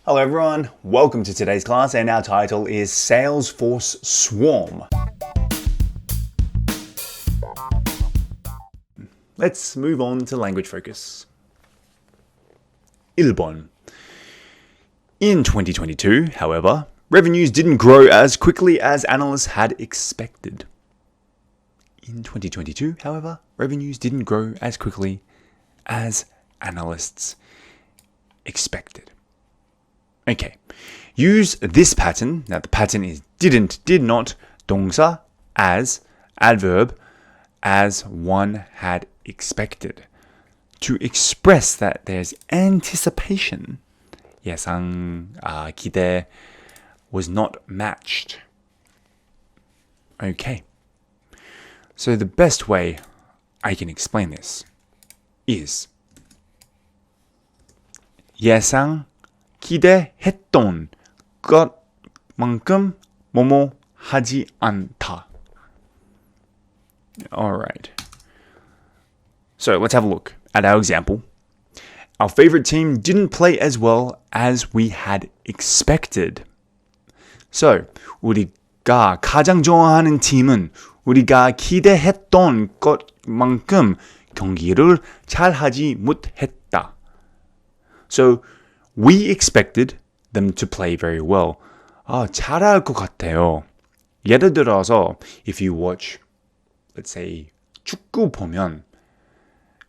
Hello everyone, welcome to today's class and our title is Salesforce Swarm. Let's move on to language focus. 1번. In 2022, however, revenues didn't grow as quickly as analysts had expected. In 2022, however, revenues didn't grow as quickly as analysts expected. Okay, use this pattern. Now the pattern is didn't, did not, 동사, as, adverb, as one had expected. To express that there's anticipation. 예상, 기대 was not matched. Okay, so the best way I can explain this is 예상 기대했던 것만큼 뭐뭐 하지 않다. Alright. So let's have a look at our example. Our favorite team didn't play as well as we had expected. So, 우리가 가장 좋아하는 팀은 우리가 기대했던 것만큼 경기를 잘하지 못했다. So, we expected them to play very well. 잘할 것 같아요. 예를 들어서, if you watch, let's say, 축구 보면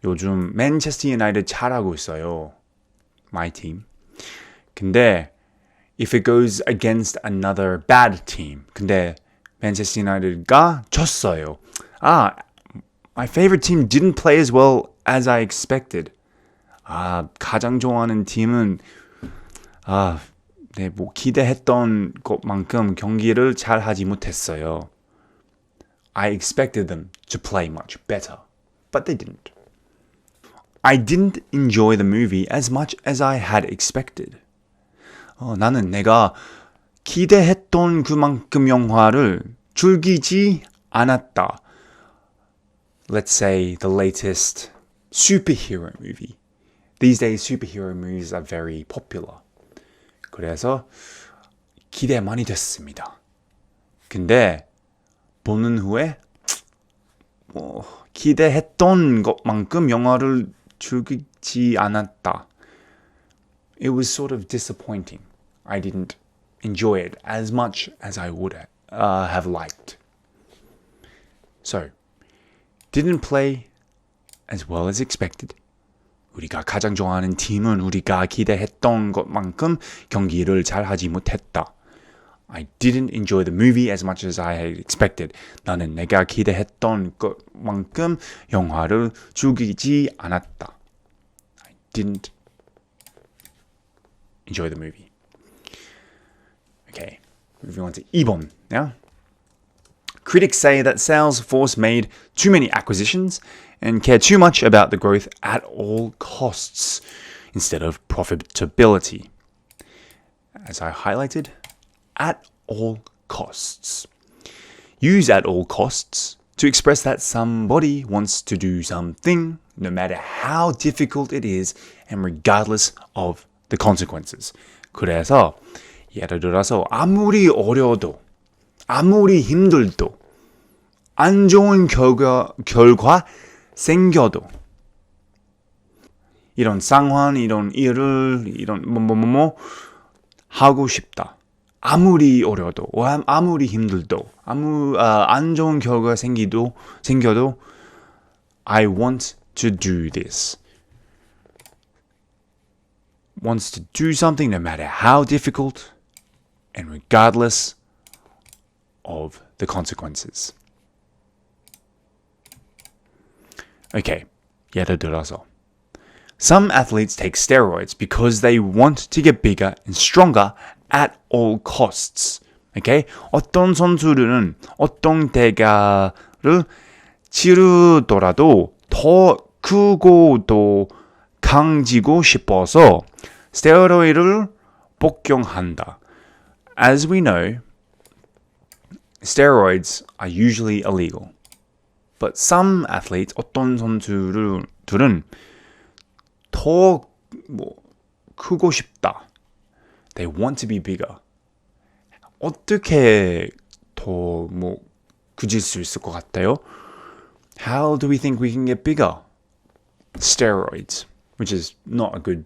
요즘 맨체스터 유나이티드 잘하고 있어요. My team. 근데 if it goes against another bad team, 근데 맨체스터 유나이티드가 졌어요. My favorite team didn't play as well as I expected. 가장 좋아하는 팀은 기대했던 것만큼 경기를 잘 하지 못했어요. I expected them to play much better, but they didn't. I didn't enjoy the movie as much as I had expected. 나는 내가 기대했던 그만큼 영화를 즐기지 않았다. Let's say the latest superhero movie. These days superhero movies are very popular. 그래서 기대 많이 됐습니다. 근데 보는 후에 기대했던 것만큼 영화를 즐기지 않았다. It was sort of disappointing. I didn't enjoy it as much as I would have liked. So, didn't play as well as expected. 우리가 가장 좋아하는 팀은 우리가 기대했던 것만큼 경기를 잘하지 못했다. I didn't enjoy the movie as much as I had expected. 나는 내가 기대했던 것만큼 영화를 즐기지 않았다. I didn't enjoy the movie. Okay, moving on to 2번 now. Critics say that Salesforce made too many acquisitions and care too much about the growth at all costs instead of profitability. As I highlighted, at all costs. Use at all costs to express that somebody wants to do something no matter how difficult it is and regardless of the consequences. 그래서 예를 들어서 아무리 어려워도 아무리 힘들도 안 좋은 결과 생겨도 이런 상황, 이런 일을 이런 하고 싶다. 아무리 어려워도 아무리 힘들도 안 좋은 결과 생겨도 I want to do this. Wants to do something no matter how difficult and regardless of the consequences. Okay, 예를 들어서 Some athletes take steroids because they want to get bigger and stronger at all costs. Okay? 어떤 선수들은 어떤 대가를 치르더라도 더 크고 더 강지고 싶어서 스테로이드를 복용한다. As we know, steroids are usually illegal. But some athletes, 어떤 선수들은 더 크고 싶다. They want to be bigger. 어떻게 더 그질 수 있을 것 같아요? How do we think we can get bigger? Steroids, which is not a good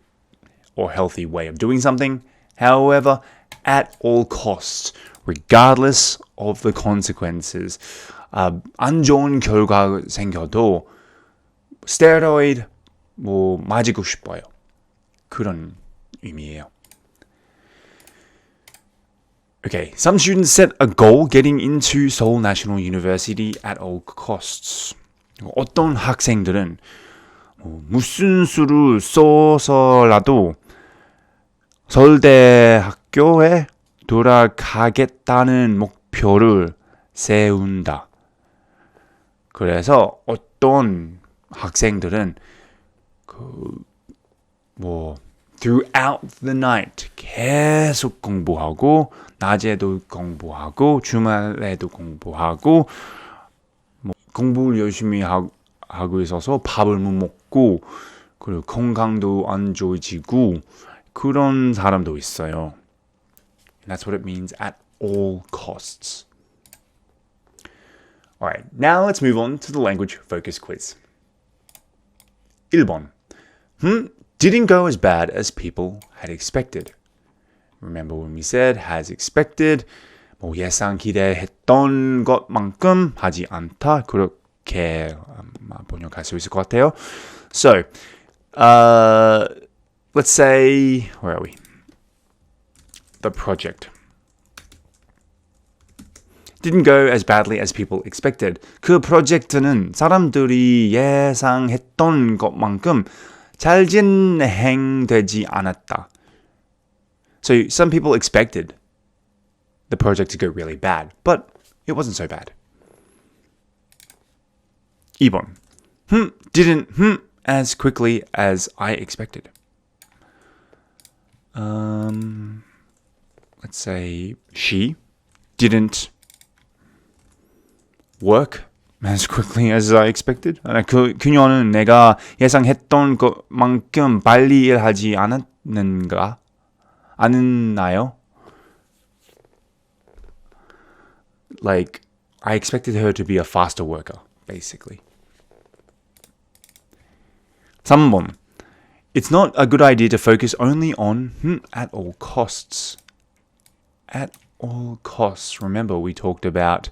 or healthy way of doing something. However, at all costs, regardless of the consequences, 안 좋은 결과 생겨도 스테로이드 맞고 싶어요. 그런 의미예요. Okay, some students set a goal getting into Seoul National University at all costs. 어떤 학생들은 무슨 수를 써서라도 서울대학교에 돌아가겠다는 목표를 세운다. 그래서 어떤 학생들은 throughout the night 계속 공부하고 낮에도 공부하고 주말에도 공부하고 공부를 열심히 하고 있어서 밥을 못 먹고 그리고 건강도 안 좋아지고 그런 사람도 있어요. And that's what it means at all costs. Alright, now let's move on to the language focus quiz. 1번. Didn't go as bad as people had expected. Remember when we said has expected, 예상 기대했던 것만큼 하지 않다. 그렇게 번역할 수 있을 것 같아요. So, let's say, where are we? The project. Didn't go as badly as people expected. 그 프로젝트는 사람들이 예상했던 것만큼 잘 진행되지 않았다. So some people expected the project to go really bad, but it wasn't so bad. 2번. Didn't as quickly as I expected. Let's say she didn't work as quickly as I expected. 그녀는 내가 예상했던 것만큼 빨리 일하지 않았나요? Like, I expected her to be a faster worker, basically. 3번. It's not a good idea to focus only on at all costs. At all costs. Remember, we talked about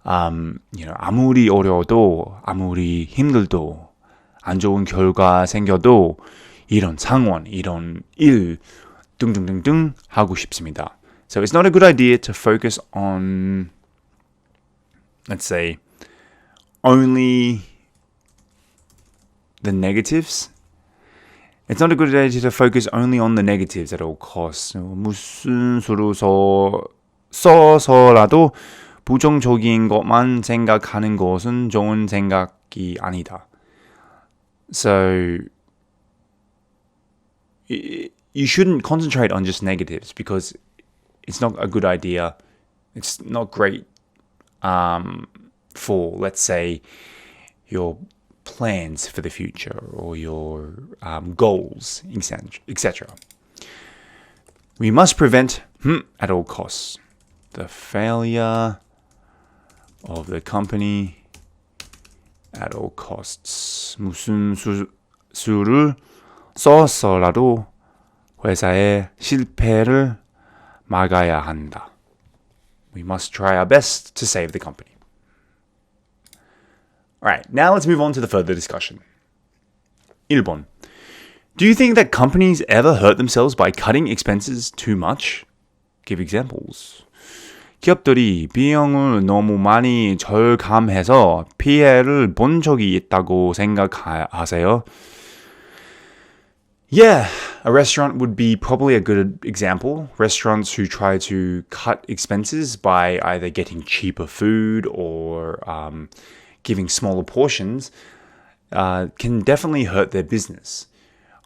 아무리 어려워도 아무리 힘들도 안 좋은 결과 생겨도 이런 상황, 이런 일 등등등등 하고 싶습니다. So it's not a good idea to focus on, let's say, only the negatives. It's not a good idea to focus only on the negatives at all costs. 무슨 수로 써서라도 부정적인 것만 생각하는 것은 좋은 생각이 아니다. So, you shouldn't concentrate on just negatives because it's not a good idea. It's not great for, let's say, your plans for the future or your goals, etc. We must prevent at all costs the failure of the company at all costs. 무슨 수를 써서라도 회사의 실패를 막아야 한다. We must try our best to save the company. Alright, now let's move on to the further discussion. 1번. Do you think that companies ever hurt themselves by cutting expenses too much? Give examples. 기업들이 비용을 너무 많이 절감해서 피해를 본 적이 있다고 생각하세요? Yeah, a restaurant would be probably a good example. Restaurants who try to cut expenses by either getting cheaper food or giving smaller portions can definitely hurt their business.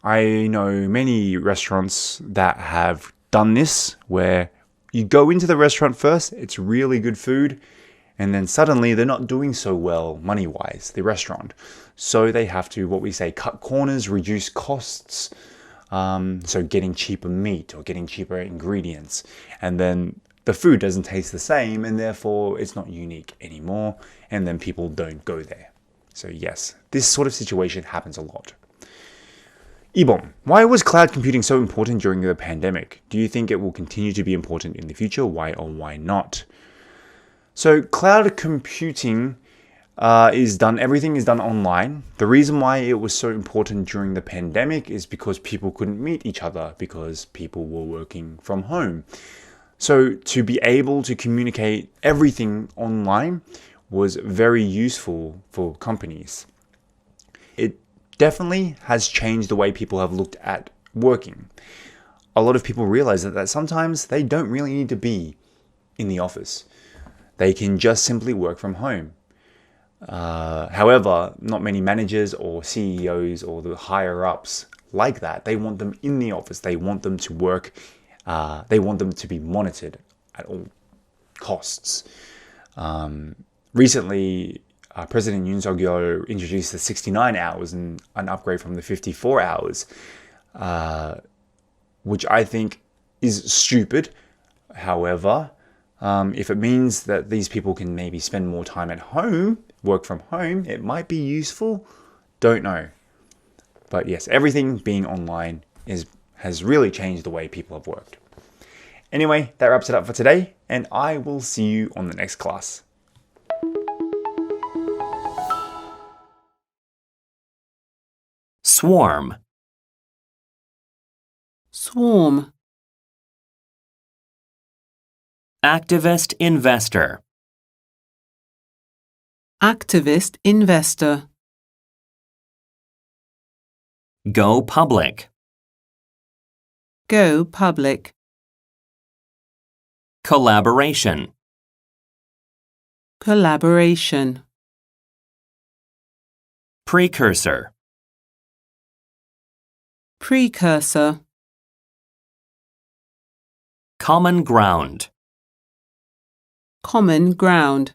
I know many restaurants that have done this where you go into the restaurant first, it's really good food, and then suddenly they're not doing so well money-wise, the restaurant. So they have to, what we say, cut corners, reduce costs, So getting cheaper meat or getting cheaper ingredients. And then the food doesn't taste the same and therefore it's not unique anymore. And then people don't go there. So yes, this sort of situation happens a lot. 2번, why was cloud computing so important during the pandemic? Do you think it will continue to be important in the future? Why or why not? So cloud computing everything is done online. The reason why it was so important during the pandemic is because people couldn't meet each other because people were working from home. So to be able to communicate everything online was very useful for companies. It definitely has changed the way people have looked at working. A lot of people realize that sometimes they don't really need to be in the office. They can just simply work from home. However, not many managers or CEOs or the higher ups like that. They want them in the office. They want them to work. They want them to be monitored at all costs. Recently, President Yoon Suk-yeol introduced the 69 hours and an upgrade from the 54 hours, which I think is stupid. However, if it means that these people can maybe spend more time at home, work from home, it might be useful. Don't know. But yes, everything being online has really changed the way people have worked. Anyway, that wraps it up for today, and I will see you on the next class. Swarm. Swarm. Activist investor. Activist investor. Go public. Go public. Collaboration. Collaboration. Precursor. Precursor. Common ground. Common ground.